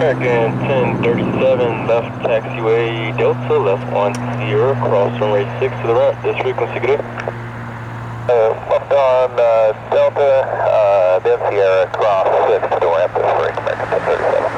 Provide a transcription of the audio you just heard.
American 1037, left taxiway Delta, left 10, cross runway 6 to the right, this frequency, good day. Left on Delta, then Sierra, cross 6 to the ramp, this is American 1037.